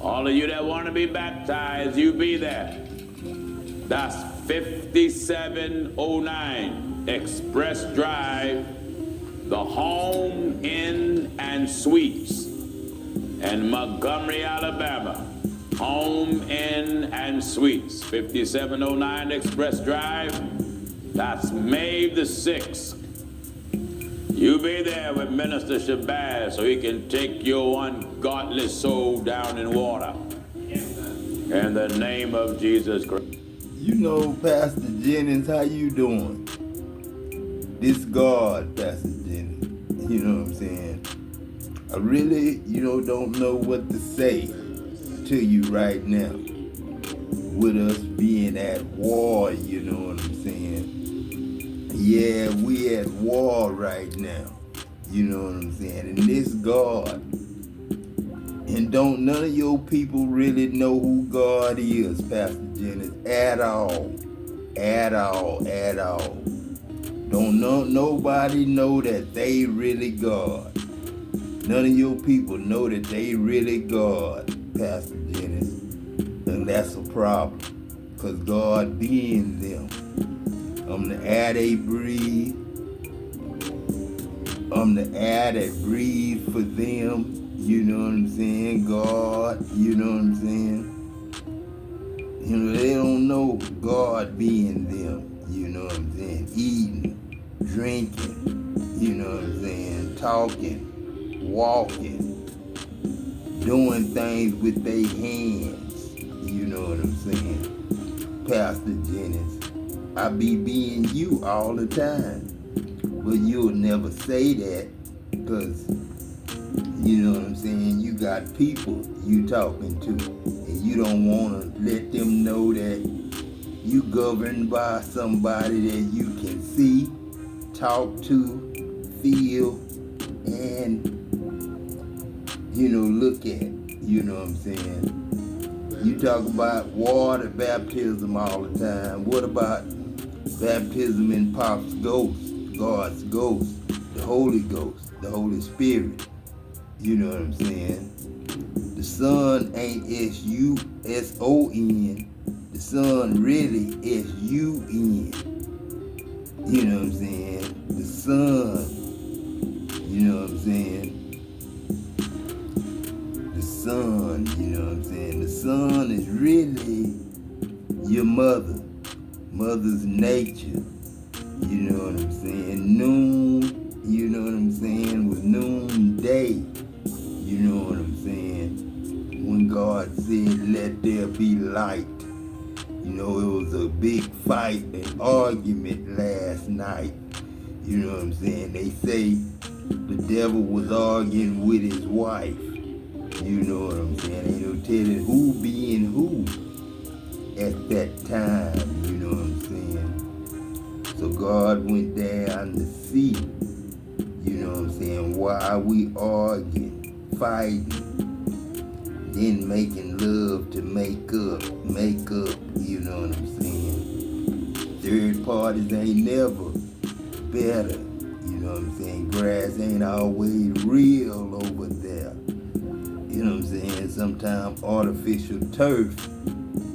All of you that want to be baptized, you be there. That's 5709 Express Drive, the Home Inn and Suites in Montgomery, Alabama. Home Inn and Suites, 5709 Express Drive. That's May the 6th. You be there with Minister Shabazz so he can take your ungodly soul down in water. In the name of Jesus Christ. You know, Pastor Jennings, how you doing? This God, Pastor Jennings. You know what I'm saying? I really, don't know what to say to you right now. With us being at war, you know what I'm saying? Yeah, we at war right now. You know what I'm saying? And this God, and don't none of your people really know who God is, Pastor Jennings, at all. At all, at all. Don't nobody know that they really God. None of your people know that they really God, Pastor Jennings. And that's a problem. Because God be in them. I'm the air they breathe. I'm the air that breathe for them. You know what I'm saying? God, you know what I'm saying? They don't know God being them. You know what I'm saying? Eating, drinking, you know what I'm saying? Talking, walking, doing things with their hands. You know what I'm saying? Pastor Jennings, I be being you all the time. But you'll never say that because, you know what I'm saying, you got people you talking to. And you don't want to let them know that you governed by somebody that you can see, talk to, feel, and, look at. You know what I'm saying? You talk about water baptism all the time. What about baptism in Pop's ghost, God's ghost, the Holy Ghost, the Holy Spirit? You know what I'm saying? The Son ain't S-U-S-O-N. The Son really S-U-N. You know what I'm saying? The Son. You know what I'm saying? The Son, you know what I'm saying? The Son is really your mother. Mother's nature. You know what I'm saying? Noon, you know what I'm saying, was noonday. You know what I'm saying? When God said, let there be light. It was a big fight and argument last night. You know what I'm saying? They say the devil was arguing with his wife. You know what I'm saying? Ain't no telling who being who at that time. You know what I'm saying? So God went down to see, you know what I'm saying, why we arguing, fighting, then making love to make up, you know what I'm saying. Third parties ain't never better, you know what I'm saying. Grass ain't always real over there, you know what I'm saying. Sometimes artificial turf,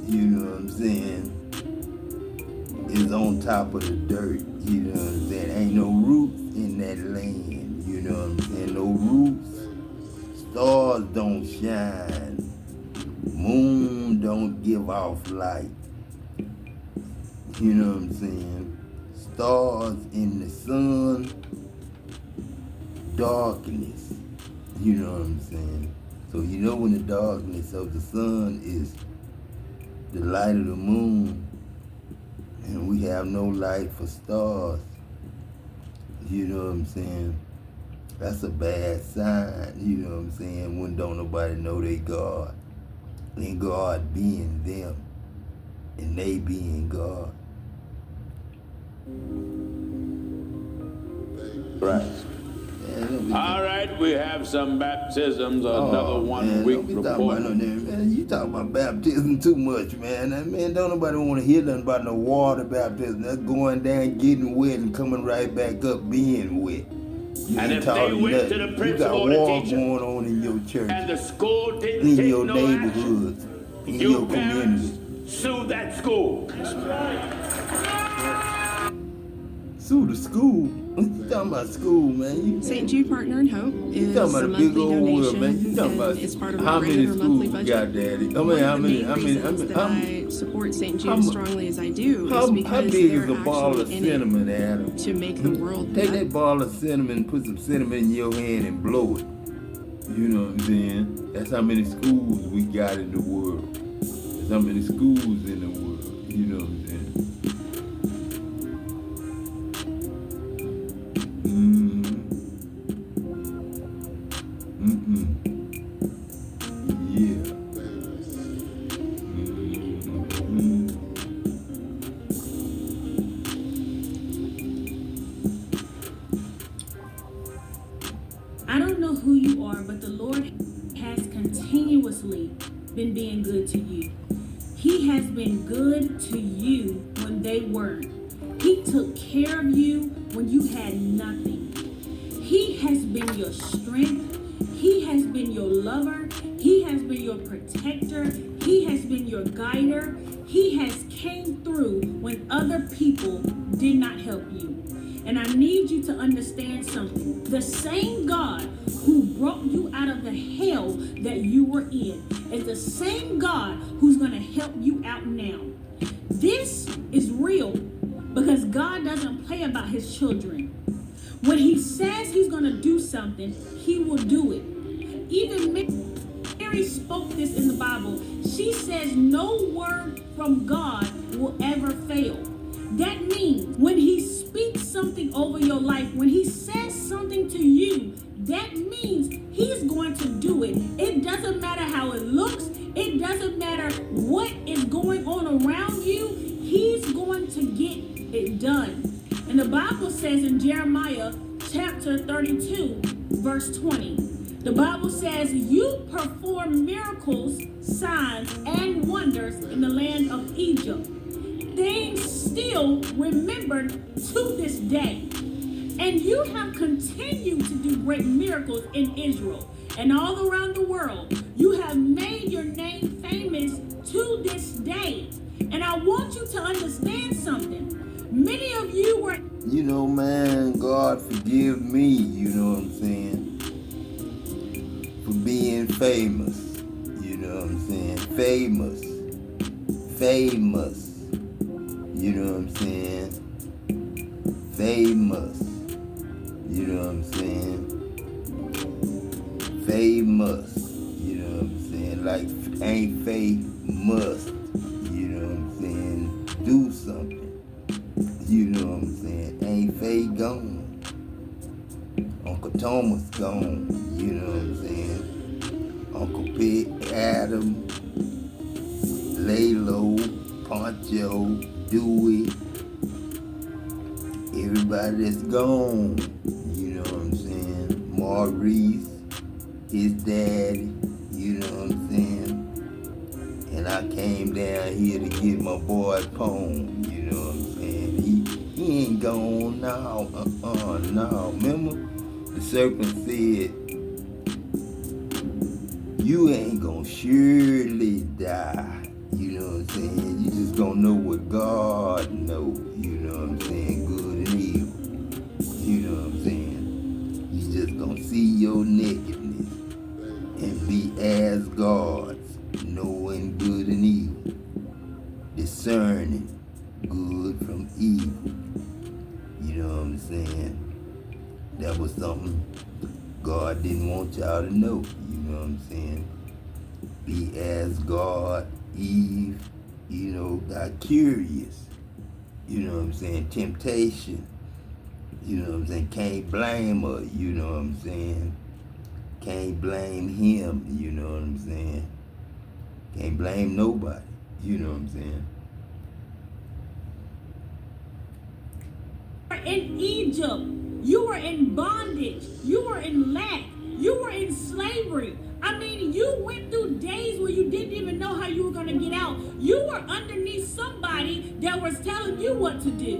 you know what I'm saying, is on top of the dirt, you know what I'm saying. Ain't no roots in that land, you know what I'm saying. No roots. Stars don't shine. Moon don't give off light. You know what I'm saying. Stars in the sun, darkness. You know what I'm saying. So when the darkness of the sun is the light of the moon, and we have no light for stars, you know what I'm saying, that's a bad sign, you know what I'm saying, when don't nobody know they God, and God being them, and they being God. Right. All right, we have some baptisms, another 1 week report. You talk about baptism too much, man. Man, don't nobody want to hear nothing about no water baptism. That's going down, getting wet, and coming right back up being wet. You And ain't if taught they them went to nothing. the You principal got or the war teacher, going on in your church, and the school didn't in take your no action, neighborhoods, in you your parents community. sue that school. Sue the school. You talking about school, man? St. Jude Partner in Hope You is talking about a a big monthly old world, donation, man? You talking and about it's part of how our many regular monthly schools we budget. got, Daddy? One of the main reasons that I support St. Jude strongly as I do is how because big they're is a ball of actually in cinnamon, Adam? it to make the world Take better. that ball of cinnamon, put some cinnamon in your hand and blow it. You know what I'm saying? That's how many schools we got in the world. That's how many schools in the world. You know what I'm saying? Yeah. I don't know who you are, but the Lord has continuously been being good to you. He has been good to you when they weren't. He took care of you when you had nothing. He has been your strength. He has been your lover. He has been your protector. He has been your guider. He has came through when other people did not help you. And I need you to understand something. The same God who brought you out of the hell that you were in is the same God who's going to help you out now. This is real because God doesn't play about his children. When he says he's going to do something, he will do it. Even Mary spoke this in the Bible. She says no word from God will ever fail. That means when he speaks something over your life, when he says something to you, that means he's going to do it. It doesn't matter how it looks. It doesn't matter what is going on around you. He's going to get it done. And the Bible says in Jeremiah chapter 32, verse 20, the Bible says, you perform miracles, signs, and wonders in the land of Egypt. Things still remembered to this day. And you have continued to do great miracles in Israel and all around the world. You have made your name famous to this day. And I want you to understand something. Many of you were... You know, man, God forgive me, you know what I'm saying, for being famous. You know what I'm saying? Famous. You know what I'm saying? Famous. You know what I'm saying? Famous. You know what I'm saying? Like ain't famous. You know what I'm saying? Do something. You know what I'm saying? Ain't Faye gone. Uncle Thomas gone. You know what I'm saying? Uncle Pig, Adam, Lalo, Poncho, Dewey, everybody that's gone, you know what I'm saying? Maurice, his daddy, you know what I'm saying? And I came down here to get my boy Pone, you know what I'm saying? He ain't gone now, no. Remember, the serpent said, you ain't gonna surely die. You know what I'm saying? You just gonna know what God knows. You know what I'm saying? Good and evil. You know what I'm saying? You just gonna see your nakedness and be as gods, knowing good and evil, discerning good from evil. You know what I'm saying? That was something God didn't want y'all to know. You know what I'm saying? Be as God. Eve, you know, got curious. You know what I'm saying? Temptation. You know what I'm saying? Can't blame her. You know what I'm saying? Can't blame him. You know what I'm saying? Can't blame nobody. You know what I'm saying? In Egypt, you were in bondage, you were in lack, you were in slavery. I mean, you went through days where you didn't even know how you were going to get out. You were underneath somebody that was telling you what to do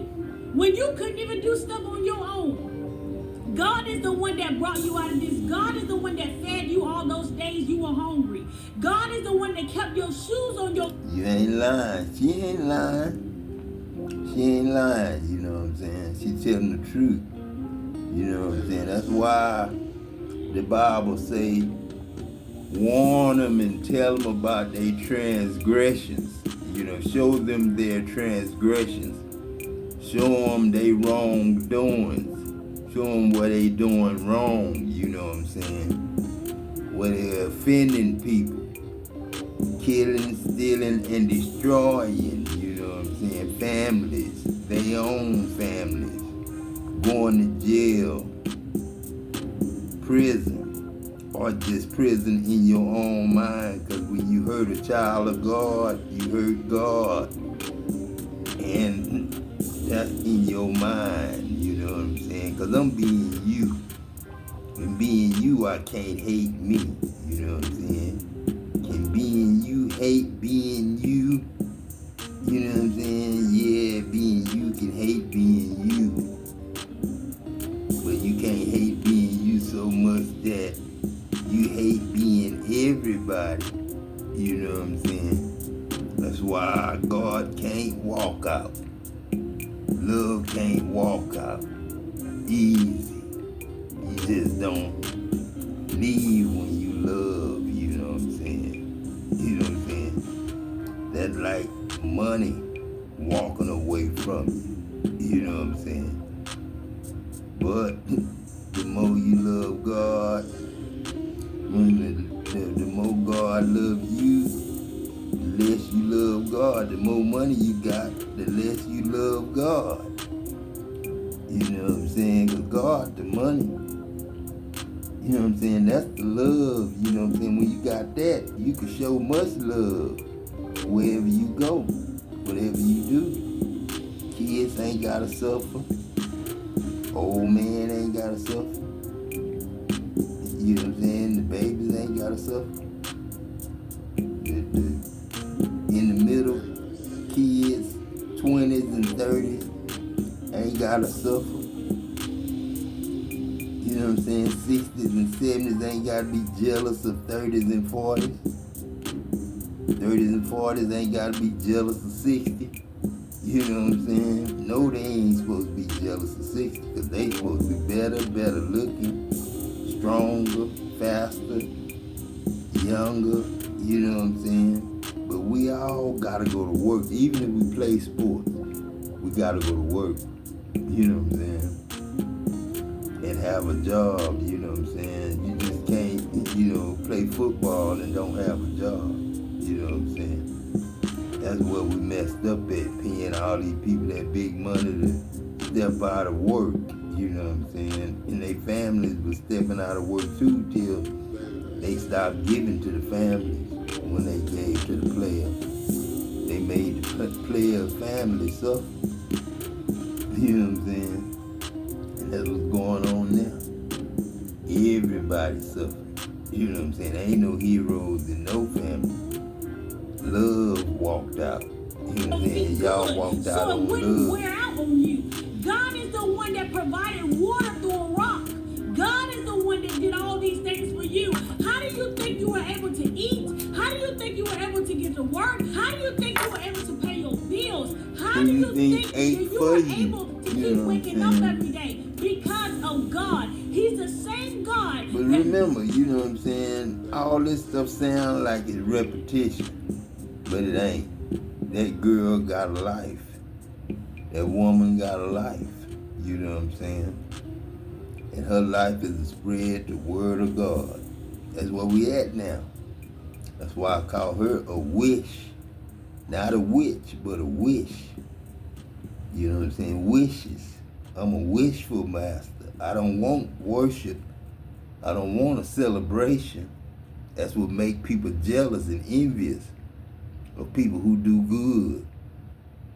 when you couldn't even do stuff on your own. God is the one that brought you out of this. God is the one that fed you all those days you were hungry. God is the one that kept your shoes on your... You ain't lying. She ain't lying. She ain't lying, you know what I'm saying? She telling the truth. You know what I'm saying? That's why the Bible say, warn them and tell them about their transgressions. You know, show them their transgressions. Show them their wrongdoings. Show them what they doing wrong, you know what I'm saying? Where they're offending people. Killing, stealing, and destroying, you know what I'm saying? Families, their own families. Going to jail, prison, or just prison in your own mind, because when you hurt a child of God, you hurt God. And that's in your mind, you know what I'm saying? Because I'm being you. And being you, I can't hate me, you know what I'm saying? Can being you hate being you? You know what I'm saying? Yeah, being you can hate being you. But you can't hate being you so much that you hate being everybody. You know what I'm saying? That's why God can't walk out. Love can't walk out easy. You just don't leave when you love, you know what I'm saying? You know what I'm saying? That's like money walking away from you. You know what I'm saying? But the more you love God, the more God loves you, the less you love God. The more money you got, the less you love God. You know what I'm saying? Because God, the money, you know what I'm saying? That's the love, you know what I'm saying? When you got that, you can show much love wherever you go, whatever you do. Kids ain't gotta suffer. Old man ain't gotta suffer. You know what I'm saying? The babies ain't gotta suffer. In the middle, kids, 20s and 30s, ain't gotta suffer. You know what I'm saying? 60s and 70s ain't gotta be jealous of 30s and 40s. 30s and 40s ain't gotta be jealous of 60. You know what I'm saying? No, they ain't supposed to be jealous of 60 because they supposed to be better looking, stronger, faster, younger, you know what I'm saying? But we all gotta go to work. Even if we play sports, we gotta go to work, you know what I'm saying? And have a job, you know what I'm saying? You just can't, you know, play football and don't have a job, you know what I'm saying? That's what we messed up at, paying all these people that big money to step out of work, you know what I'm saying? And their families were stepping out of work too till they stopped giving to the families when they gave to the players. They made the player family suffer, you know what I'm saying? And that's what's going on now. Everybody suffering, you know what I'm saying? There ain't no heroes in no family. Love walked out. You know what I'm saying? Y'all walked out on love. So it wouldn't wear out on you. God is the one that provided water through a rock. God is the one that did all these things for you. How do you think you were able to eat? How do you think you were able to get to work? How do you think you were able to pay your bills? How do you think that you were able to keep waking up every day? Because of God. He's the same God. But remember, you know what I'm saying? All this stuff sounds like it's repetition. But it ain't. That girl got a life. That woman got a life. You know what I'm saying? And her life is to spread the word of God. That's where we at now. That's why I call her a wish. Not a witch, but a wish. You know what I'm saying? Wishes. I'm a wishful master. I don't want worship. I don't want a celebration. That's what make people jealous and envious of people who do good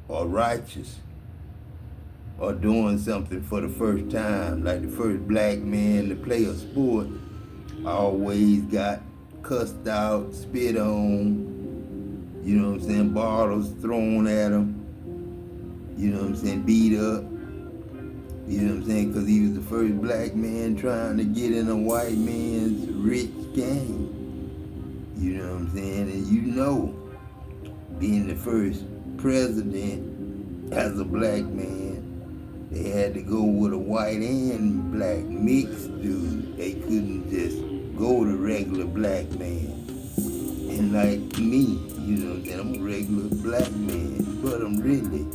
or righteous or doing something for the first time. Like the first black man to play a sport always got cussed out, spit on, you know what I'm saying, bottles thrown at him, you know what I'm saying, beat up. You know what I'm saying? Because he was the first black man trying to get in a white man's rich game. You know what I'm saying? And you know, being the first president as a black man, they had to go with a white and black mixed dude. They couldn't just go to regular black man. And like me, you know what I'm saying? I'm a regular black man, but I'm really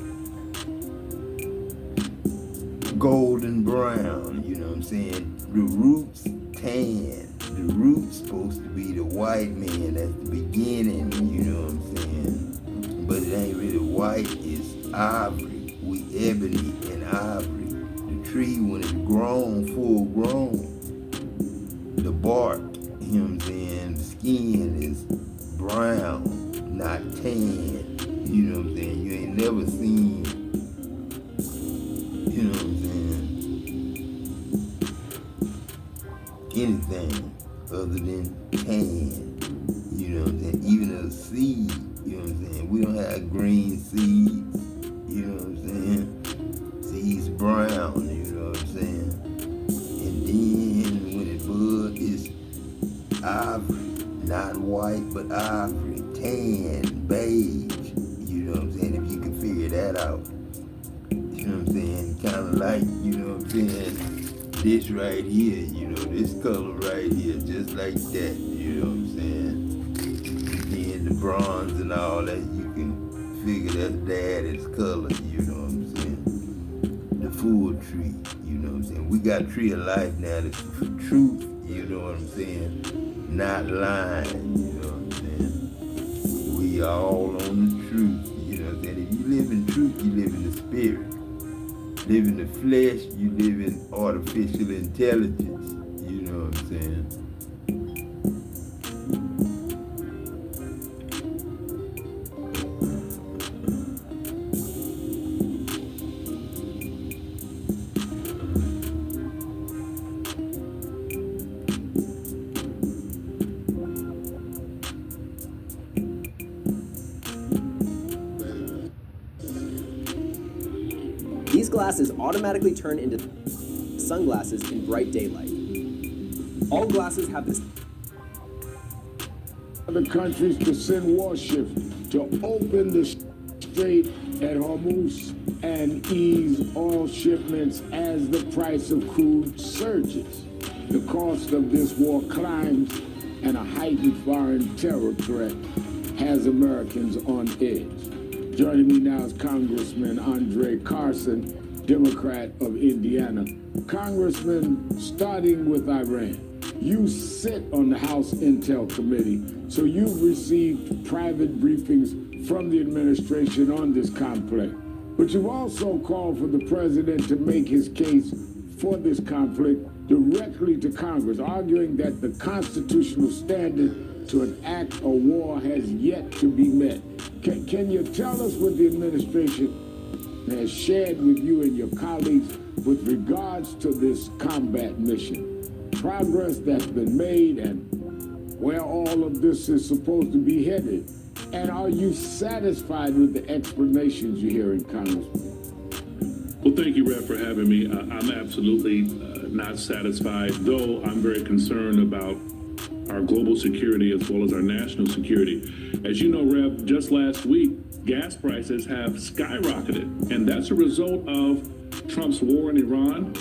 golden brown, you know what I'm saying? The roots tan. The roots supposed to be the white man at the beginning, you know what I'm saying? But it ain't really white, it's ivory. We ebony and ivory. The tree when it's grown, full grown, the bark, you know what I'm saying? The skin is brown, not tan. You know what I'm saying? You ain't never seen, you know what I'm saying, anything other than tan. You know what I'm saying? Even a seed, you know what I'm saying? We don't have green seeds, you know what I'm saying? Seeds brown, you know what I'm saying? And then when it bud, it's ivory, not white, but ivory, tan, beige, you know what I'm saying? If you can figure that out. You know what I'm saying? Kind of like, you know what I'm saying? This right here, you know, this color right here, just like that, you know what I'm saying? Then the bronze and all that, you can figure that's daddy's color, you know what I'm saying? The full tree, you know what I'm saying? We got tree of life now, the truth, you know what I'm saying? Not lying, you know what I'm saying? We all on the truth, you know what I'm saying? If you live in truth, you live in the spirit. Live in the flesh, you live in artificial intelligence, you know what I'm saying? These glasses automatically turn into sunglasses in bright daylight. All glasses have this. Other countries to send warships to open the strait at Hormuz and ease oil shipments as the price of crude surges. The cost of this war climbs, and a heightened foreign terror threat has Americans on edge. Joining me now is Congressman Andre Carson, Democrat of Indiana. Congressman, starting with Iran, you sit on the House Intel Committee, so you've received private briefings from the administration on this conflict. But you've also called for the president to make his case for this conflict directly to Congress, arguing that the constitutional standard to enact a war has yet to be met. Can you tell us what the administration has shared with you and your colleagues with regards to this combat mission? Progress that's been made and where all of this is supposed to be headed? And are you satisfied with the explanations you hear in Congress? Well, thank you, Rev, for having me. I'm absolutely not satisfied, though I'm very concerned about our global security as well as our national security. As you know, Rev, just last week, gas prices have skyrocketed, and that's a result of Trump's war in Iran.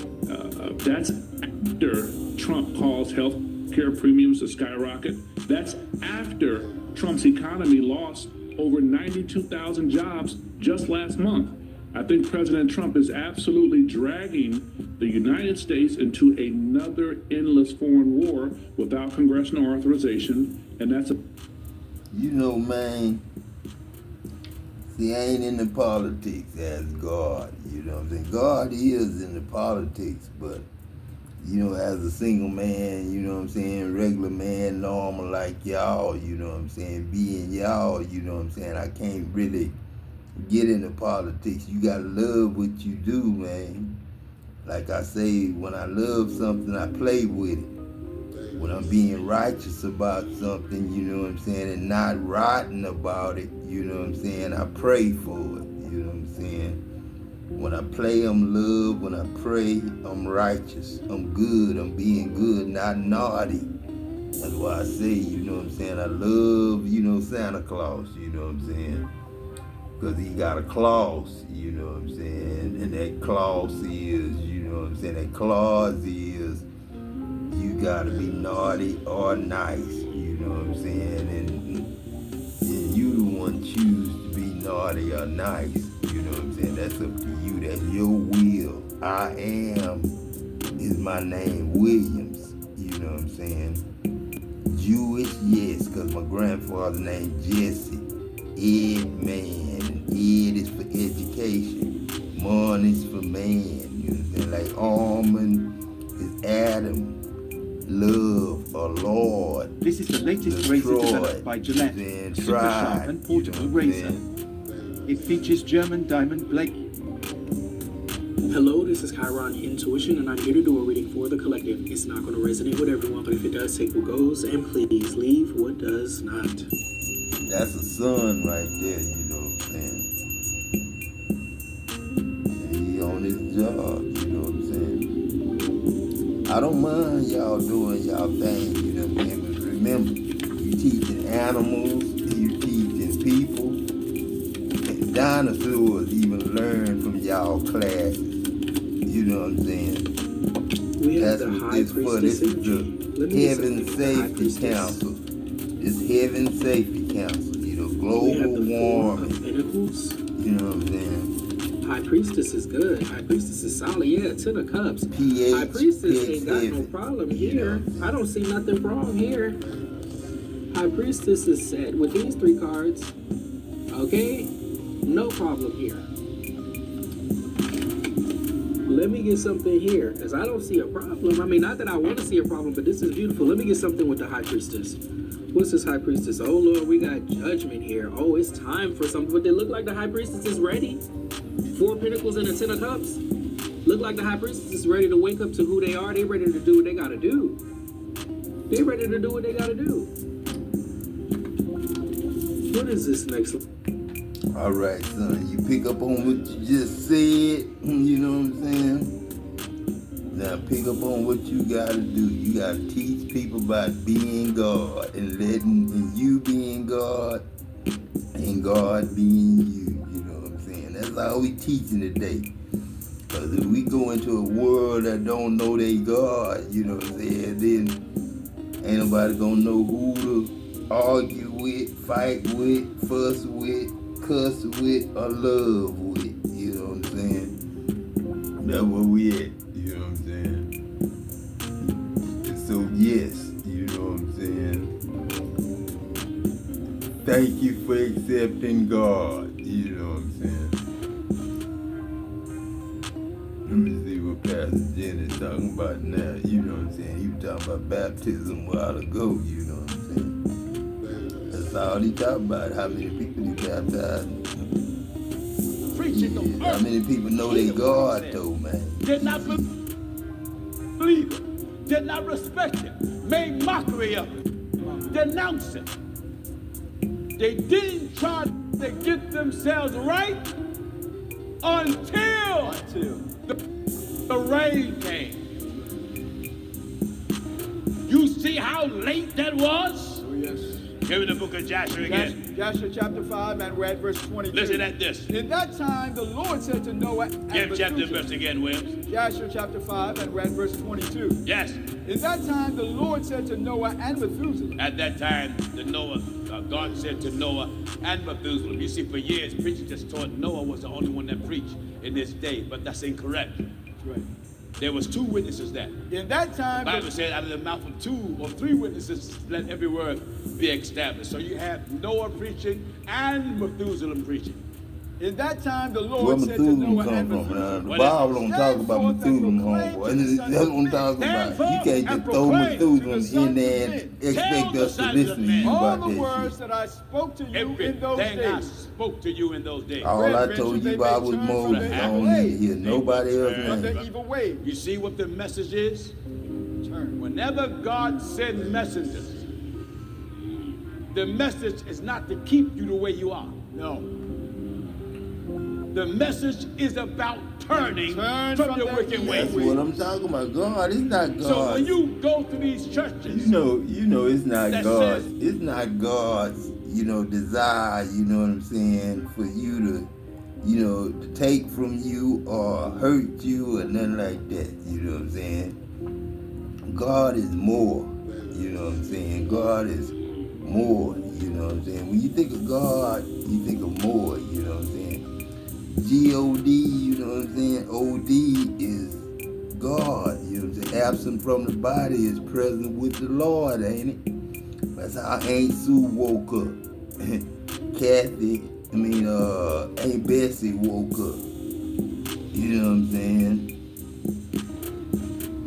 That's after Trump caused health care premiums to skyrocket. That's after Trump's economy lost over 92,000 jobs just last month. I think President Trump is absolutely dragging the United States into another endless foreign war without congressional authorization, and that's a... You know, man, see, I ain't in the politics as God, you know what I'm saying? God is in the politics, but, you know, as a single man, you know what I'm saying, regular man, normal like y'all, you know what I'm saying, being y'all, you know what I'm saying, I can't really get into politics. You gotta love what you do, man. Like I say, when I love something, I play with it. When I'm being righteous about something, you know what I'm saying, and not rotten about it, you know what I'm saying, I pray for it, you know what I'm saying. When I play, I'm love. When I pray, I'm righteous. I'm good. I'm being good, not naughty. That's why I say, you know what I'm saying, I love, Santa Claus, you know what I'm saying? Because he got a clause, you know what I'm saying? And that clause is, you know what I'm saying, that clause is you got to be naughty or nice, you know what I'm saying? And you the one choose to be naughty or nice, you know what I'm saying? That's up to you. That's your will. I am is my name, Williams, you know what I'm saying? Jewish, yes, because my grandfather's name Jesse. Ed man, and Ed is for education. Mon is for man, you know what I'm saying? Like Almond is Adam. Love or Lord. This is the latest razor developed by Gillette. Super sharp and portable razor. It features German diamond blade. Hello, this is Chiron Intuition, and I'm here to do a reading for the collective. It's not going to resonate with everyone, but if it does, take what goes, and please leave what does not. That's a son right there, you know what I'm saying? And he on his job, you know what I'm saying? I don't mind y'all doing y'all thing, you know what I'm saying? But remember, you teaching animals, you teaching people, and dinosaurs even learn from y'all classes. You know what I'm saying? We have That's the what High this for. Priestess This is energy. Let the me Heaven get something with the High Safety Priestess. Council. It's Heaven Safety Council. You know, We have global the Four warming. of Pentacles. You know what I'm saying? High Priestess is good. High Priestess is solid. Yeah, 10 of Cups. pH, High Priestess pH ain't got no heavy. problem You know here. what I'm saying? I don't see nothing wrong here. High Priestess is set with these 3 cards. Okay? No problem here. Let me get something here, because I don't see a problem. I mean, not that I want to see a problem, but this is beautiful. Let me get something with the High Priestess. What's this High Priestess? Oh, Lord, we got judgment here. Oh, it's time for something. But they look like the High Priestess is ready. 4 Pentacles and a 10 of Cups. Look like the High Priestess is ready to wake up to who they are. They ready to do what they got to do. They ready to do what they got to do. What is this next one? All right, son. You pick up on what you just said. You know what I'm saying? Now pick up on what you gotta do. You gotta teach people about being God and letting you being God and God being you. You know what I'm saying? That's all we teaching today. Because if we go into a world that don't know they God, you know what I'm saying, then ain't nobody gonna know who to argue with, fight with, fuss with, cuss with, or love with. You know what I'm saying? That's where we at. You know what I'm saying? So yes, you know what I'm saying? Thank you for accepting God. You know what I'm saying? Let me see what Pastor Jenny's talking about now. You know what I'm saying? He was talking about baptism a while ago. You know what I'm saying? That's all he talking about. How many people he baptized? How many people know they God though, man? Did not believe him, did not respect him, made mockery of him, denounced him. They didn't try to get themselves right until the rain came. You see how late that was? Oh, yes. Give me the book of Joshua again. Joshua chapter 5 and read verse 22. Listen at this. In that time, the Lord said to Noah and Give chapter and Methuselah. verse again, Williams. Joshua chapter 5 and read verse 22. Yes. In that time, the Lord said to Noah and Methuselah. At that time, God said to Noah and Methuselah. You see, for years, preachers just taught Noah was the only one that preached in this day, but that's incorrect. That's right. There was 2 witnesses that. In that time, The Bible said, out of the mouth of 2 or 3 witnesses, let every word be established. So you have Noah preaching and Methuselah preaching. In that time, the Lord Where said to Methuselah Noah come and from? Methuselah. The Bible don't talk about Methuselah, homeboy. That's what I'm talking about. You can't just throw Methuselah in there and expect us to listen to you All about the that words shit. that I spoke to you in those Everything I days. spoke to you in those days. All I told you about was Moses. I don't need to hear nobody else From name. the evil way. You see what the message is? Turn. Whenever God sends messengers, the message is not to keep you the way you are. No. The message is about turning from your wicked ways. That's what I'm talking about. God, it's not God. So when you go to these churches, you know, it's not God. It's not God's, desire. You know what I'm saying? For you to, to take from you or hurt you or nothing like that. You know what I'm saying? God is more. You know what I'm saying? God is more. You know what I'm saying? When you think of God, you think of more. You know what I'm saying? G-O-D, you know what I'm saying? O-D is God, you know what I'm saying? Absent from the body is present with the Lord, ain't it? That's how Aunt Sue woke up. Aunt Bessie woke up. You know what I'm saying?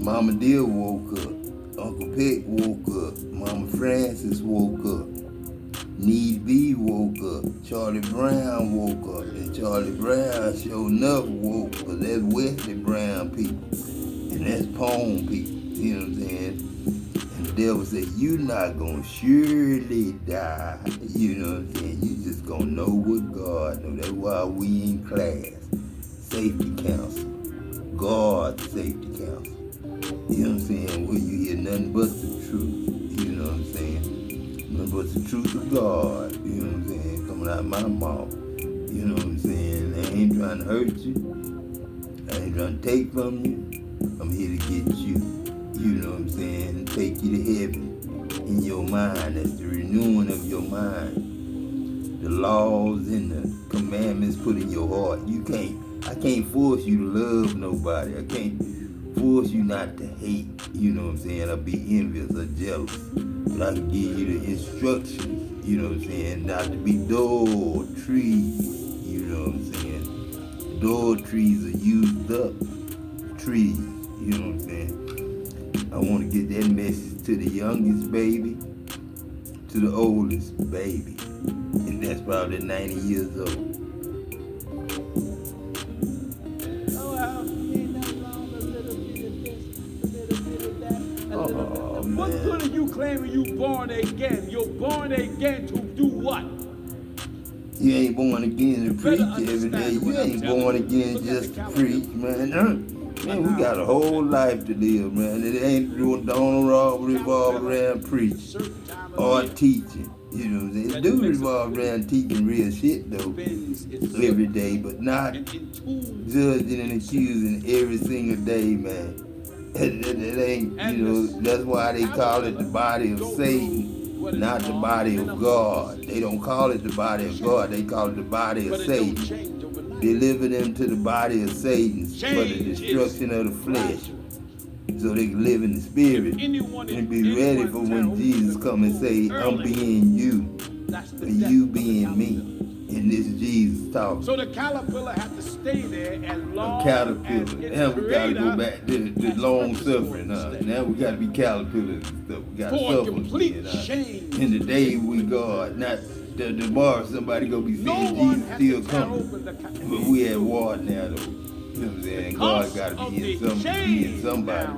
Mama Dear woke up. Uncle Peck woke up. Mama Francis woke up. Need Be woke up. Charlie Brown woke up. And Charlie Brown sure enough woke, because that's Wesley Brown people. And that's Pone people. You know what I'm saying? And the devil said, you not gonna surely die. You know what I'm saying? You just gonna know what God knows. That's why we in class. Safety council. God safety council. You know what I'm saying? Where you hear nothing but the truth. You know what I'm saying? Nothing but the truth of God. You know what I'm saying? Coming out of my mouth. You know what I'm saying? I ain't trying to hurt you. I ain't trying to take from you. I'm here to get you. You know what I'm saying? And take you to heaven in your mind. That's the renewing of your mind. The laws and the commandments put in your heart. I can't force you to love nobody. I can't force you not to hate, you know what I'm saying, or be envious or jealous. But I can give you the instructions, you know what I'm saying, not to be dull trees, you know what I'm saying. Dull trees are used up trees, you know what I'm saying. I want to get that message to the youngest baby, to the oldest baby, and that's probably 90 years old. What good are you claiming you born again? You're born again to do what? You ain't born again to preach every day. You ain't born again just to preach, man. Man, we got a whole life to live, man. It ain't don't revolve around preaching or teaching. You know what I'm saying? It do revolve around teaching real shit, though, every day, but not judging and accusing every single day, man. It ain't, that's why they call it the body of Satan, not the body of God. They don't call it the body of God, they call it the body of Satan. Deliver them to the body of Satan for the destruction of the flesh, so they can live in the spirit and be ready for when Jesus come and say, I'm being you, and you being me. And this is Jesus talking. So the caterpillar had to stay there as long caterpillar. Now we got to go back to the long suffering. Now we got to be caterpillars and stuff. We got to suffer again. In the day we God, not tomorrow somebody gonna be saying Jesus still coming. But we at war now though. You know what I'm saying? God got to be in somebody.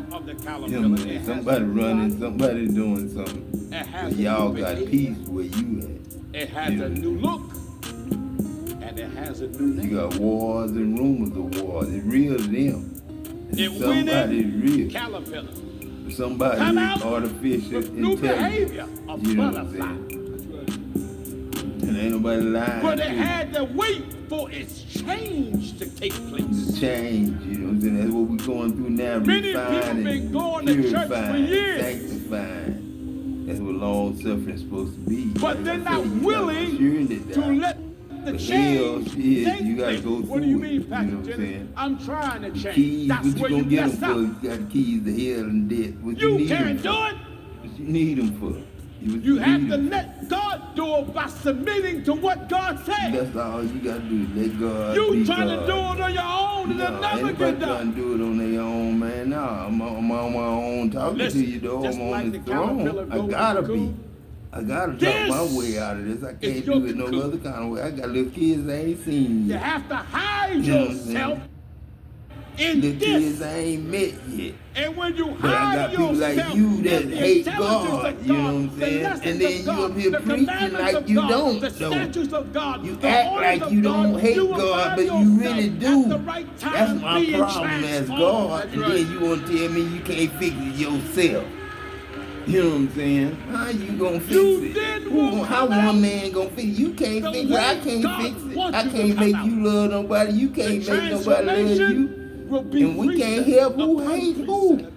You know what I'm saying? Somebody running, somebody doing something. But y'all got peace where you at. It has a new look. And it has a new name. You got wars and rumors of wars. It's real to them. Somebody's real. Caterpillar. Somebody's artificial intelligence. You know what I'm saying? And ain't nobody lying. But it had to wait for its change to take place. The change, you know what I'm saying? That's what we're going through now. Many people been going to church for years. Sanctifying. That's what long suffering is supposed to be. But they're not willing to let the change. You gotta go through. What do you mean, Pastor You know what I'm saying? I'm trying to change. Keys, that's what where you you gonna get messed them up. for? You got the keys to hell and death. What You need can't them do for? it. What you need them for? You have to let God do it by submitting to what God says. That's all you gotta do. Let God You be trying God. to do it on your own and it'll never get done. Trying to do it on their own, man. No, I'm on my own talking to you, though. I'm on the throne. I gotta be. I gotta talk my way out of this. I can't do it no other kind of way. I got little kids that ain't seen You yet. have to hide yourself in Look, this. kids I ain't met yet. And when you But I got hide people like yourself you that in the hate intelligence God, of you know what God, I'm the saying? lessons And then of you God, up here the preaching commandments like of you God, don't, the though. statutes of God, You the act orders like of you God, don't hate you will God, find but you yourself really at do. the right time That's my being problem as transformed. God. That's And right. then you want to tell me you can't fix it yourself. You know what I'm saying? How you gonna fix it? How one man gonna fix it? You can't fix it. I can't fix it. I can't make you love nobody. You can't make nobody love you. And we can't help who hates who.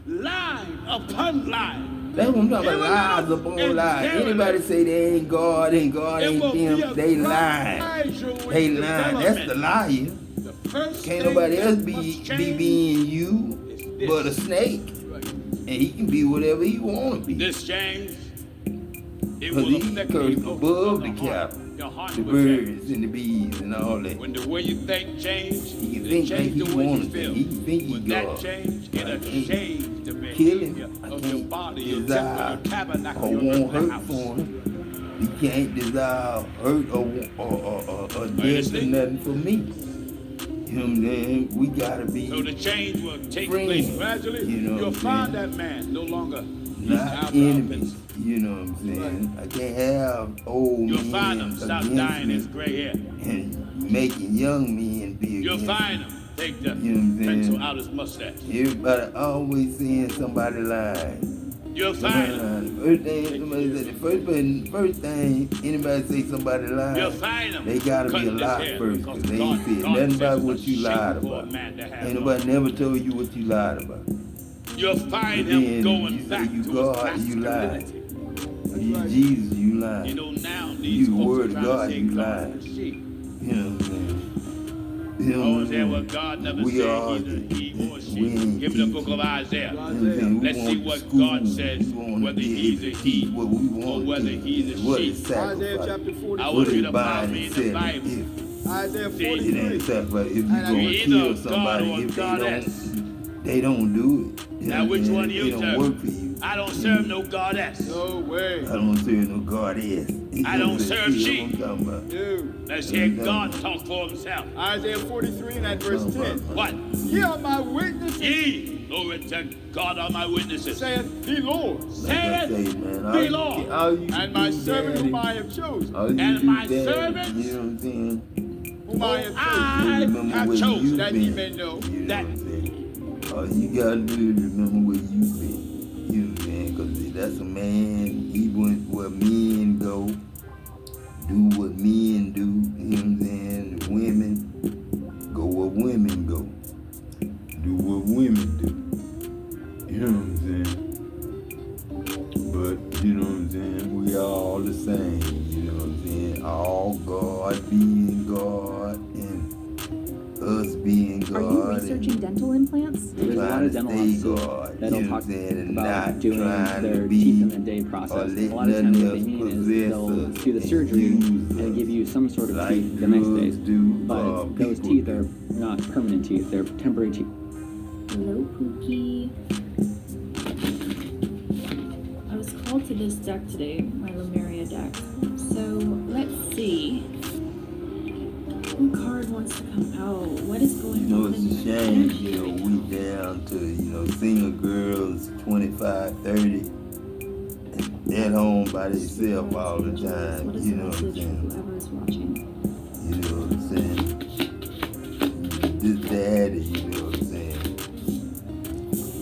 Line upon line. That's what I'm talking about, lies upon lies. Anybody say they ain't God and God ain't them, they lying. They lying. That's the liar. Can't nobody else be being you but a snake. And he can be whatever he want to be. This change, it Because will he affect cursed the above the heart. cap, Your heart the will birds change. and the bees and all that. When the way you think change, He can it think like change he the way you want to feel. think. He can think he When God. that change, it'll change the Kill behavior him. I of your can't body, your temple, desire your tabernacle, or your want earthly hurt house. for him. He can't desire hurt or death or nothing for me. You know what I'm saying? We gotta be So the change will take friends, place gradually. you know You'll what I'm find saying? that man no longer Not enemies. You know what I'm saying? I can't have old You'll men find him stop against dyeing me his gray hair. and making young men be You'll against find me. him take the You know what I'm saying? pencil out his mustache. Everybody always saying somebody lying. You'll find him. First thing somebody said, the first thing anybody say somebody lying, You'll find him. they gotta be a cutting his lie hair first, because because they God- ain't said God nothing says about it's what a you shame lied for a about. man to have Ain't no- nobody never told you what you lied about. You'll find But him then going you back say you to God, his you lied. masculinity. You Jesus, you You lied. know, now You these the folks word are of trying God, to say you God lied. is a sheep. You know what I'm saying? You know Oh, what is I'm that what saying? God never We said? are Either he or we she. ain't Give me the book teaching. of Isaiah. You know what I'm saying? We Let's see want what school. God says, We want whether to be he's a able to teach he what we or want whether to. he's a What sheep. is Isaiah sacrifice? chapter 43. I What want you is to follow buying me and in the selling? Bible. Isaiah It 43. ain't sacrifice. If you And gonna You're kill either a somebody, God or a if goddess. they don't do it. You know Now, what which I'm saying? one If you they don't serve? work for you. I don't serve no goddess. no way. I don't serve no goddess. I don't serve See sheep. what I'm talking about? Dude. Let's hear God talk for himself. Isaiah 43 and at verse 10. What? Ye are my witnesses, Ye, glory to God, are my witnesses. saith the Lord, Like I Saith say, man, all the you Lord. can- all you can and my do, servant Daddy, whom I have chosen, all you and do, my Daddy, servant you know what I'm saying? whom I have chosen, I Remember have where chosen you've that been. ye may know You know that- what I'm saying? All you gotta do is remember where you've been. You know what I'm saying? Because that's a man, he went where men go, do what men do. You know what I'm saying? The women go where women go. Do what women do. You know what I'm saying? But, you know what I'm saying? We are all the same. You know what I'm saying? All God being God and us being God. Are you researching dental implants? There's a lot of dental offices that'll talk about doing their teeth in the day process. A lot of times what they mean is they'll do the surgery and give you some sort of teeth the next day. But those teeth are not permanent teeth, they're temporary teeth. Hello, Pookie. I was called to this deck today, my Lemuria deck. So let's see. What card wants to come out? What is going You know, on it's in a your shame, energy you know, right we now? down to, you know, single girls, 25, 30, and at home by themselves all the time, What is you the know what I'm message for saying? whoever is watching? You know what I'm saying? This daddy, you know what I'm saying?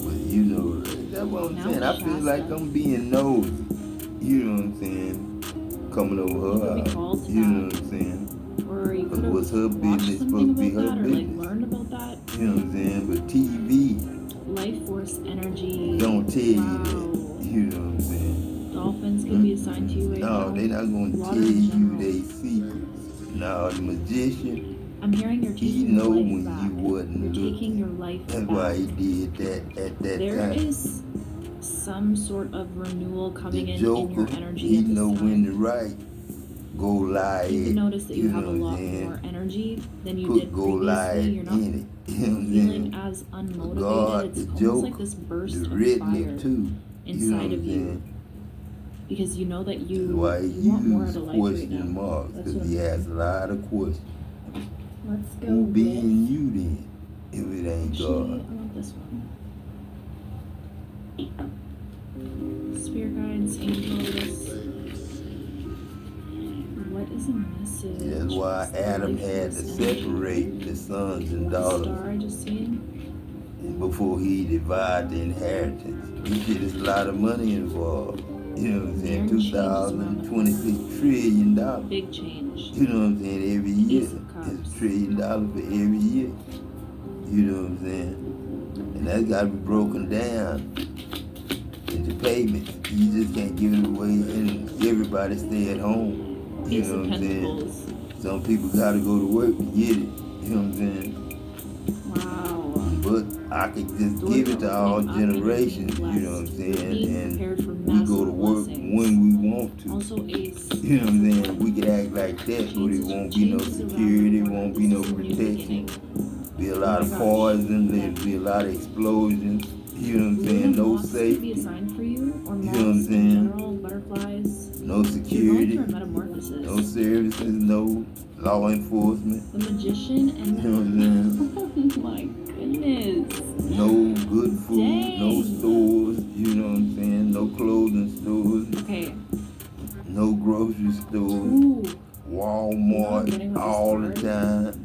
But you know, that's what I'm saying. I feel like I'm being nosy, you know what I'm saying? Coming over her house, you know what I'm saying? Or you could have What's her watched business something supposed to be about her that, or like business? learned about that. You know what I'm saying? But TV Life force energy. don't tell you Wow. that. You know what I'm saying? Dolphins could be assigned to you right now. No, they're not going to Water tell in you general. they secrets. No, the magician, I'm hearing you're he taking your know life when back. you wasn't You're looking. taking your life That's back. why he did that at that There time. is some sort of renewal coming The in Joker, your energy he at this know time. when to write. Go lie You it. can notice that you have a know what I'm lot saying? more energy than you Put did go lie previously. it You're not in it. You know what I'm feeling saying? as unmotivated. God, It's the almost joke, like this burst the of redneck fire too. You know inside what I'm of you. saying? Because you know that That's you why he want more out used of life right question now. marks, That's because what he I'm has a saying. lot of questions. Let's go Who with being you then? if it ain't Actually, I God. want this one. Spirit guides, angels. What is a message? That's why Adam had to separate the sons and daughters Star I just seen. before he divided the inheritance. He said there's a lot of money involved. You know what I'm saying? $2,026 trillion. Big change. You know what I'm saying? Every year. It's $1 trillion for every year. You know what I'm saying? And that's got to be broken down into payments. You just can't give it away and everybody stay at home. You know what I'm saying? Some people got to go to work to get it. You know what I'm saying? Wow. But I could just give it to all generations. You know what I'm saying? And we go to work when we want to. Also ace. You know what I'm saying? We could act like that, but it won't be no security, it won't be no protection. Be a lot of poison, there'll be a lot of explosions. You know what I'm saying? No safety. Be assigned for you, or you know what I'm saying? in general, butterflies. No security, You're going through a metamorphosis. no services, no law enforcement. The magician and you know what I'm saying? Oh my goodness. No good food, no stores, you know what I'm saying? No clothing stores. Okay. No grocery stores. Walmart all the time.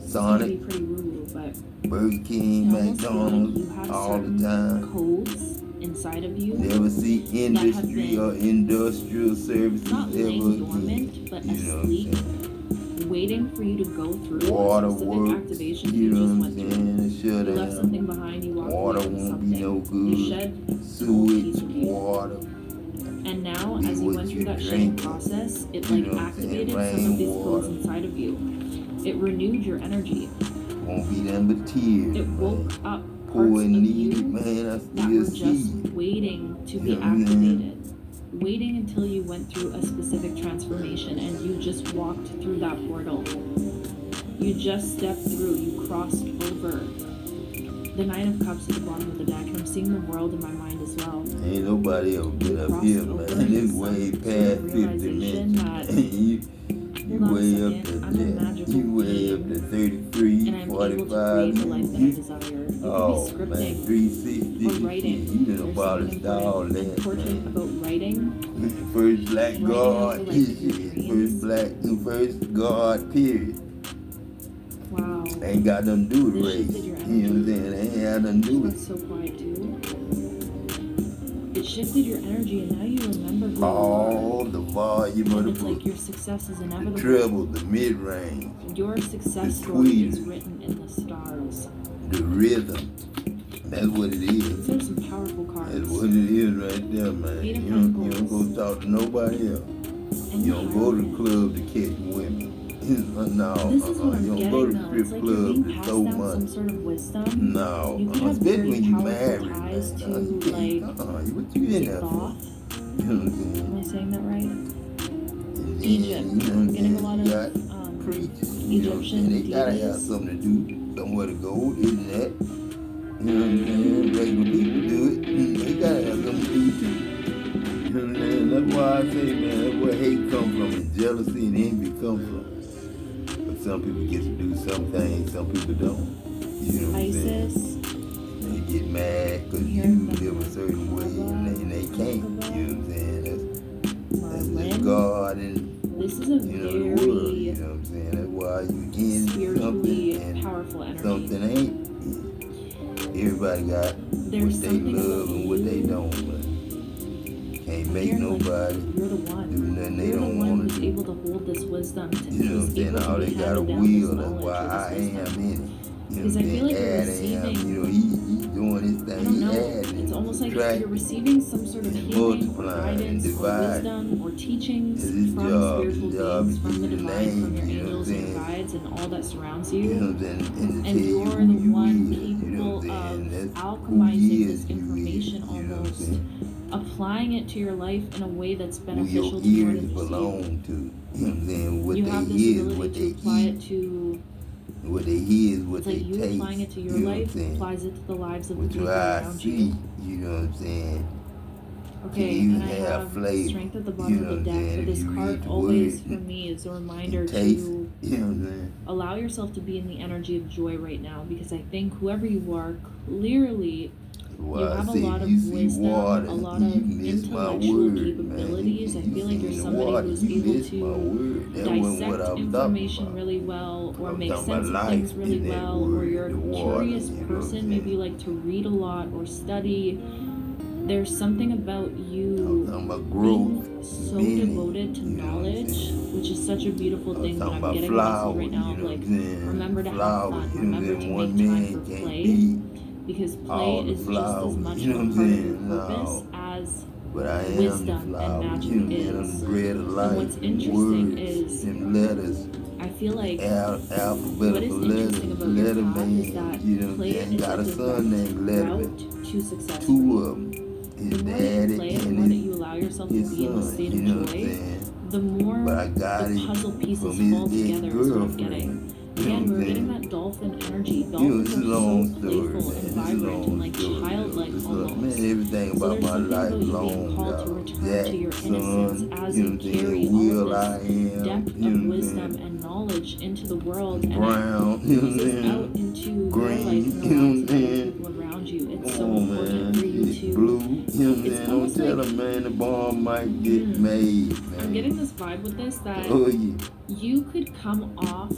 Sonic. Pretty woo-woo, but Burger King, McDonald's, all the time. Codes inside of you. Never see industry or industrial services not ever dormant, again. but You know what I'm asleep, saying? waiting for you to go through Water a specific works, activation you know just what I'm went saying? through. Shut You left down. something behind, you walked Water away from won't something. be no You good. shed Sewage, water. and now, Be as you what went through you that shedding drink. process, it You like know what I'm saying? activated some of these codes Rainwater. inside of you. It renewed your energy. Won't be nothing but tears. It woke man. up Poor parts and of needy, you man, I that were still see just you. waiting to be You know what I'm saying? activated. Waiting until you went through a specific transformation and you just walked through that portal. You just stepped through, you crossed over. The Nine of Cups at the bottom of the deck, and I'm seeing the world in my mind as well. Ain't nobody ever been up here, man. It's way past 50 minutes. You way up to you way up to 33, and I'm 45. able to create the life that I desire. You Oh could be man, scripting 360. or writing. You done There's abolished something all important that. about writing. First black Writing guard, out the life of your dreams. first guard, period. Wow. Ain't got nothing to do with This race. shifted your You know what I'm saying? It ain't had nothing to do with That's so quiet too. It shifted your energy, and now you remember who you all are. the volume of And the it's book. like your success is The inevitable. treble, the mid-range, Your success the story is tweeter. written in the stars. the rhythm. That's what it is. These are some powerful cards. That's what it is right there, man. Eight of You don't Pentacles. go talk to nobody else. And You don't go to the Hierophant. club to catch women. No, This is what I'm you don't getting go to though. the It's strip like you're club being to passed throw down some money. sort of wisdom. No, You could have especially very when you powerful married, ties man. to You like. can't, what you in there for? Thoth. You know what I'm saying? Am I saying that right? And then, Egypt. you know what I'm I'm getting a saying? lot You got of preachers, you know what I'm Egyptian saying? They gotta have deities. something to do, somewhere to go, isn't that? You know what I'm saying? Regular people do it. They gotta have something to do too. You know what I'm saying? That's why I say, man, that's where hate come from, and jealousy and envy come from. But some people get to do some things, some people don't. You know what I'm saying? Isis. They get mad because you live a certain way and they can't. You know what I'm saying? That's just God and This is a you know the world. very You know what I'm saying? That's why you in spiritually something and powerful energy. something ain't. Everybody got There's what they something love about and what they you. don't. But can't make You're like, nobody you're the one. do nothing they You're the don't one want who's to do. able to hold this wisdom. You know what I'm saying? All they got a will. That's why I am in it. You know Because what I I'm feel like saying? you're Adam, receiving. you know, he's doing his I thing. don't He know. adding. It's almost like subtracting. you're receiving some sort of and healing or multiplying and guidance or dividing. wisdom or teachings It's his from job. spiritual His job beings, is from the to give you divine, from names, your you know what I'm angels and saying? guides and all that surrounds You know you. what I'm saying? And to And tell you you're who the you one is, you know capable what I'm saying? of That's who alchemizing he this is, you information is, you know what I'm almost, saying? applying it to your life in a way that's Who beneficial your to more ears than just you. belong to. You know what I'm saying? What You they have this hear is ability what to they apply eat. it to. What they hear is what It's they like you taste. applying it to your You know what I'm life saying? applies it to the lives of the Which people I around see, you. you know what I'm saying? Okay, you and I have flavor. strength at the bottom of the deck, but this card always, for me, is a reminder to You know what I'm saying? allow yourself to be in the energy of joy right now, because I think whoever you are, clearly you have a lot of wisdom, a lot of intellectual capabilities. I feel like you're somebody who's able to dissect information really well, or make sense of things really well, or you're a curious person, maybe you like to read a lot or study. There's something about you being so devoted to knowledge, which is such a beautiful thing, but I'm getting a message right now of like, remember to have fun, remember to make time for play, because play is just as much a part of your purpose as wisdom and magic is. And what's interesting is, I feel like what is interesting about your path is that play is a direct route to success. The more that you play, the more that you allow yourself to be in the state of joy, the more the puzzle pieces fall together is what I'm getting. Again, we're getting that dolphin energy. Dolphins are so playful and vibrant and like childlike almost. So there's something about you being called to return to your innocence as you carry all of this depth of wisdom and knowledge into the world, and it oozes out into your life and the lives of other people around you. It's so important for you to. It's almost like the bomb might get made, man. I'm getting this vibe with this that you could come off.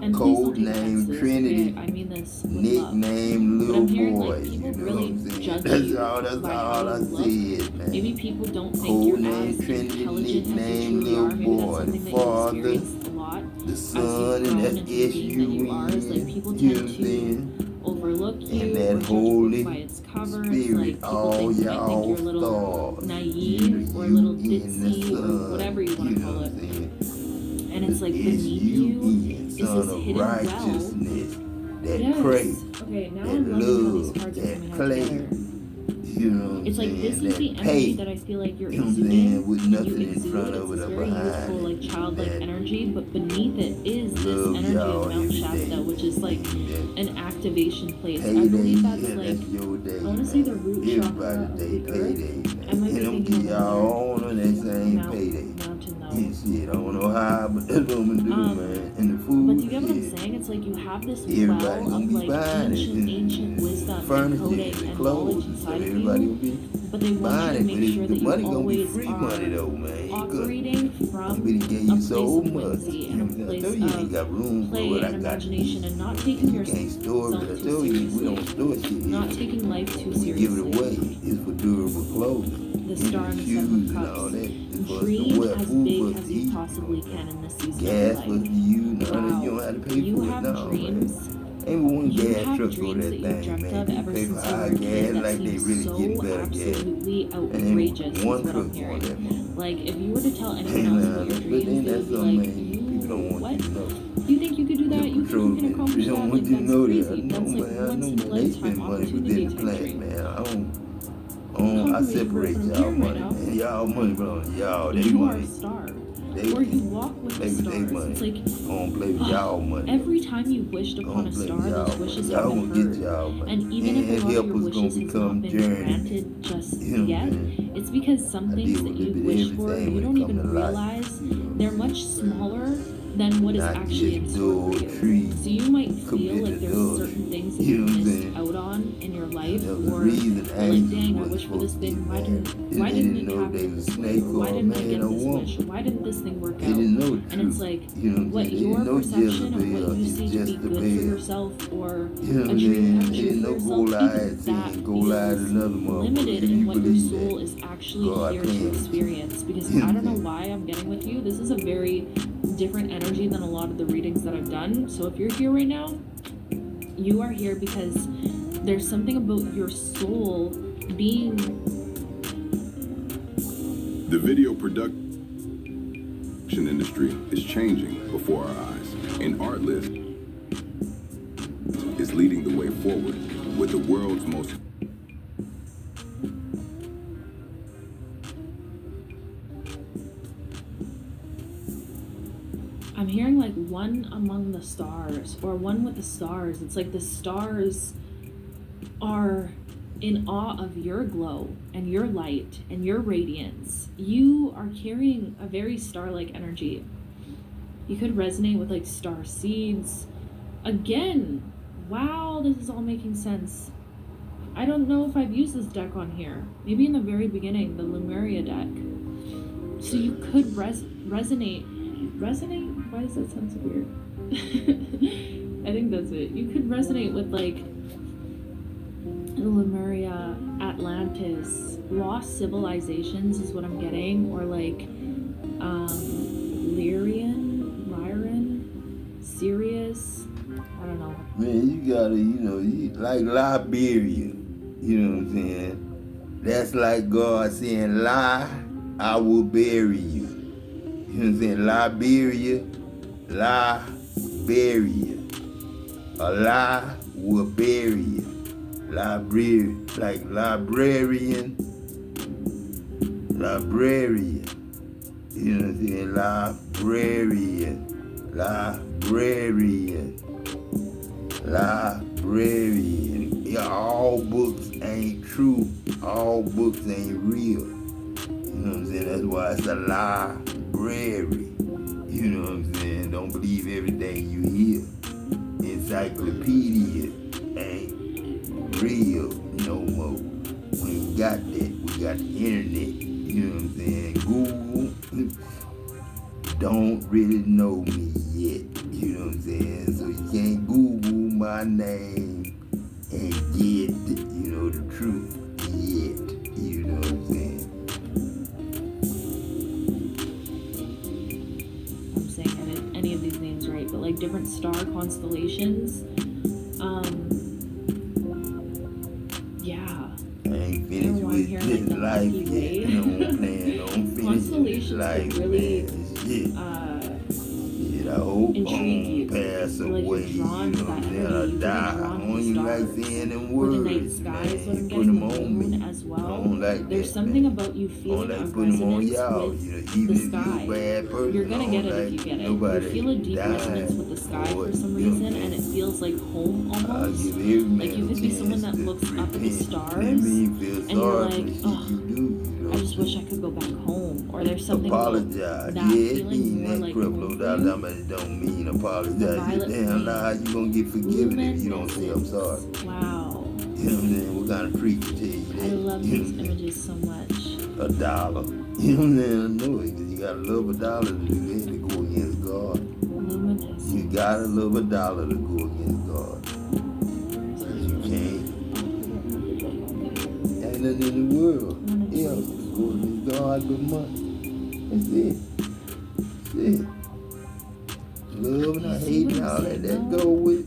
And Code name Trinity. Okay? I mean this. Nickname Little Boy. Like, people really judge That's you all I said, man. Maybe people don't think Code you're name as Trinity, intelligent nickname as you truly Little are. Maybe Boy. that's something that Father, you experience a lot. the Son, as and you've that's grown into the being that you are. Is like people tend to overlook you and or that judge Holy by its cover. Spirit, It's like people think you might think you're a little naive or a little ditzy or whatever you want to call it. And it's like beneath you is this hidden well. That pray, okay, now that I'm loving how love, these cards are that coming out clay. together. You know what It's like I'm this saying? is the That energy pay. that I feel like you're You know what I'm exuding. saying? With You nothing in exude. front of It's it this or very behind youthful, it. like childlike That energy, but beneath it is this love energy y'all of Mount every Shasta, day. which is like an activation place. I Payday, believe that's yeah, like, that's your day, I want to say the root chakra Everybody of day, the earth. payday, I might be and them thinking get of y'all on that same payday. mountain though. Shit, I don't know how, but that's what I'm gonna do, man. And the food, But do you get what I'm saying? It's like you have this everybody well gonna of be like buying it. ancient wisdom and Furniture, coding the and clothes, knowledge so inside of everybody you. will be But they want you to make sure that you money gonna be always free are money though, man. operating from a Gave place you so of much. whimsy and a place you ain't got room of play for what I and got. imagination, and not taking You can't store yourself it. I too told you, we don't seriously. store shit. Not taking life too We seriously. give it away. It's for durable clothing. The Star and the shoes Seven of and all Cups. that. It's for us to Dream wear, as food big for us as to you eat. possibly can in this season Gas of for your life. you, no, Wow. you don't have to pay You for it have now, dreams. man. Ain't one You gas have truck for dreams that that you've thing, dreamt man. of They ever pay since for you were high a kid gas that like they seems really so getting better gas. absolutely And outrageous is one what I'm truck on hearing. that motherfucker. Like, if you were to tell anyone else about your But dreams, then they that's would be something, like, man, people don't want what? you to know. You think you could do that? You think you can accomplish They that? don't Like, want you to that's know that. crazy. I know, That's like man. I once know, in a man. They lifetime spend money opportunity within the type plant, dream. man. I Confirmation separate for what I'm y'all hearing right money, now. man. Y'all money belong to y'all. They You are money. a star. They Or you walk with the play with their stars. money. It's like, I don't play with y'all money. every time you wished upon a Play star, with y'all those wishes money. have Y'all been gonna heard. get y'all money. And even if a lot of your helpers wishes gonna has become not been journeymen. granted just You know what yet, I'm saying? it's because some I things deal that with you it wish for, everything you when don't it come even to life. realize they're much smaller than what is Not actually in just store for door, you. tree, So you might could be feel like the there's door. certain things that You you know what I'm missed saying? out on in your life, There was a or reason you're like, angels dang, I wasn't wish for this supposed to thing. get Why married. didn't They it didn't know happen they this was way? snake Or or why a didn't I man get or this woman. wish? Or why didn't this thing work They out? didn't know the And it's truth. like, You know what they your didn't know perception of what Jezebel you is see to be just the good for veil. yourself, or You know a what I'm dream saying? come They true didn't for know yourself, Goliath even saying that Goliath feels another motherfucker. limited If in you what your believe soul that. is actually God here to can. experience. Because You know I what don't know I'm saying? why I'm getting with you. This is a very different energy than a lot of the readings that I've done. So if you're here right now, you are here because there's something about your soul being. The video production industry is changing before our eyes, and Artlist is leading the way forward with the world's most I'm hearing like one among the stars, or one with the stars. It's like the stars are in awe of your glow and your light and your radiance. You are carrying a very star-like energy. You could resonate with like star seeds. Again, wow, this is all making sense. I don't know if I've used this deck on here. Maybe in the very beginning, the Lemuria deck. So you could resonate? Why does that sound so weird? I think that's it. You could resonate with like Lemuria, Atlantis, lost civilizations is what I'm getting, or like Lyran, Sirius. I don't know. Man, you gotta, like Liberia. You know what I'm saying? That's like God saying, lie, I will bury you. You know what I'm saying? Liberia, a lie will bury you. Librarian. You know what I'm saying? Librarian. Yeah, all books ain't true. All books ain't real. You know what I'm saying? That's why it's a library. You know what I'm saying? Don't believe everything you hear. Encyclopedia ain't real no more. We ain't got that. We got the internet. You know what I'm saying? Google don't really know me yet. You know what I'm saying? So you can't Google my name and get, the truth yet. You know what I'm saying? I'm saying any of these names right, but like different star constellations. Yeah. I ain't finished with this life yet. Don't plan on finishing this life, really, man. I hope I intrigue you. pass Like away. you're drawn to that energy. You could be drawn to the stars, like saying them or the words, night skies. What I'm Put getting, them the on moon me. as well. I don't like There's that, something man. about you feeling a Put them on resonance y'all. with Even the if you're a sky. bad person, You're gonna get it if you get it. You feel a deep resonance with the sky for some reason, and it feels like home almost. Like you could be someone that looks up at the stars, and you're like, oh, I just wish I could go back home. Or there's something about that feeling more like home. Don't mean apologize. Damn lie, you gonna get forgiven if you don't say I'm sorry. Wow. You know what I'm saying? What kind of preacher tell you that? I love these images so much. $1. You know what I'm saying? I know it, because you gotta love $1 to do that, to go against God. Luminous. You gotta love $1 to go against God. You can't. Ain't nothing in the world. Yeah, go against God but money. That's it. That's it. Love and hate and all that go with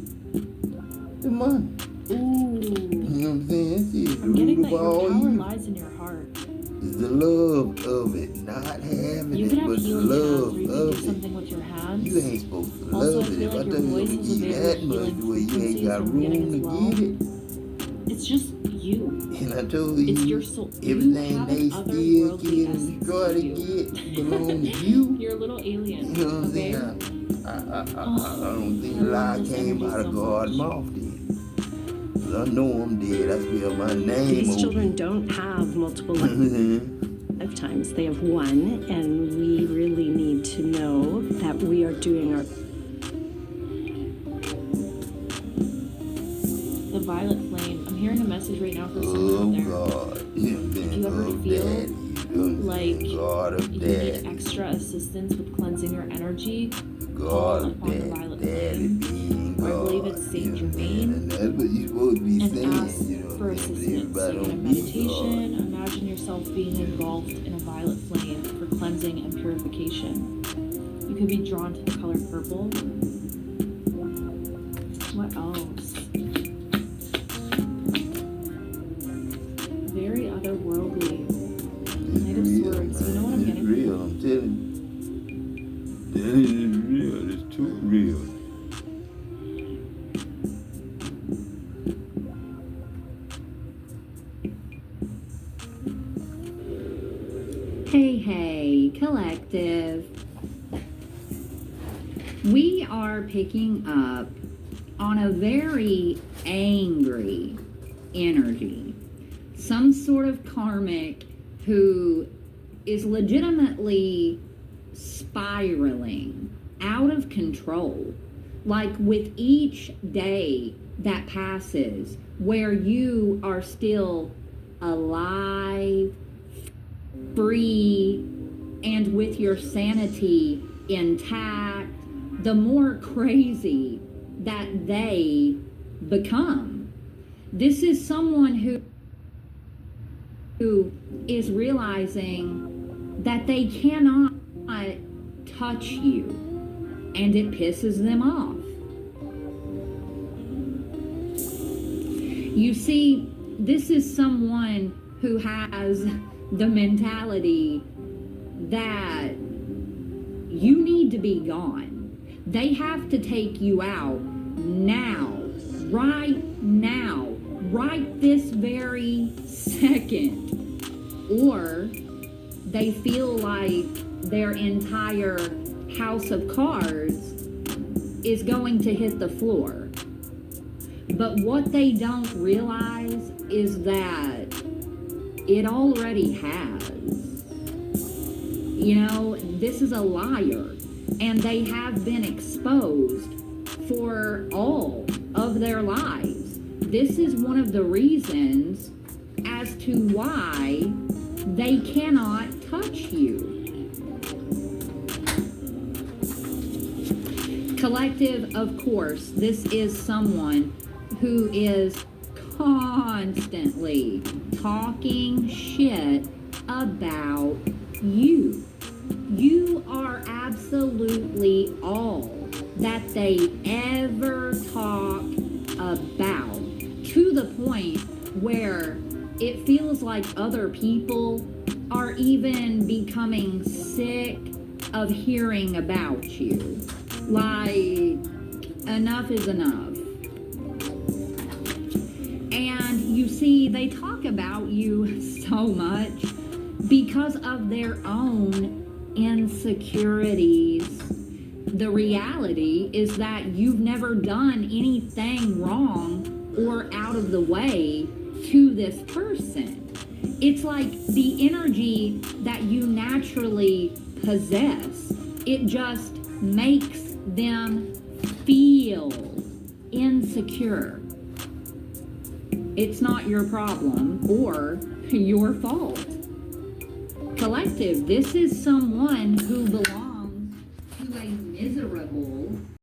the money. Ooh. You know what I'm saying? That's it. I'm getting that your power lies in your heart. It's the love of it, not having you it, but the love hands, or you of do it. something with your hands. You ain't supposed to also, love it. I feel If like I your tell you voice to is a give very that much, healing where you ain't frequency got from room getting to as well. get it. It's just you. And I told you, it's your soul. everything you they still get and try to get belong to you. You're a little alien. You know what I'm okay? saying? I don't think the lie came out of God's mouth then. I know I'm dead. I spell my name. These children don't have multiple lifetimes. They have one, and we really need to know that we are doing our... The violet flame. I'm hearing a message right now for someone out there. God. If you ever feel like you need extra assistance with cleansing your energy, call upon the violet flame. Or I believe it's Saint Germain. And ask for assistance. So in a meditation, imagine yourself being engulfed in a violet flame for cleansing and purification. You could be drawn to the color purple. What else? Very otherworldly. Knight of Swords. You know what I'm getting? It's real, I'm telling you. It is real. It's too real. Hey, collective. We are picking up on a very angry energy. some sort of karmic who is legitimately spiraling out of control. Like with each day that passes where you are still alive, free, and with your sanity intact, the more crazy that they become. This is someone who is realizing that they cannot touch you, and it pisses them off. You see, this is someone who has the mentality that you need to be gone. They have to take you out now, right this very second. Or they feel like their entire house of cards is going to hit the floor. But what they don't realize is that it already has. You know, this is a liar, and they have been exposed for all of their lives. This is one of the reasons as to why they cannot touch you. Collective, of course, this is someone who is constantly talking shit about you. You are absolutely all that they ever talk about, to the point where it feels like other people are even becoming sick of hearing about you. Like, enough is enough. And you see, they talk about you so much because of their own insecurities. The reality is that you've never done anything wrong or out of the way to this person. It's like the energy that you naturally possess, it just makes them feel insecure. It's not your problem or your fault. Collective, this is someone who belongs to a miserable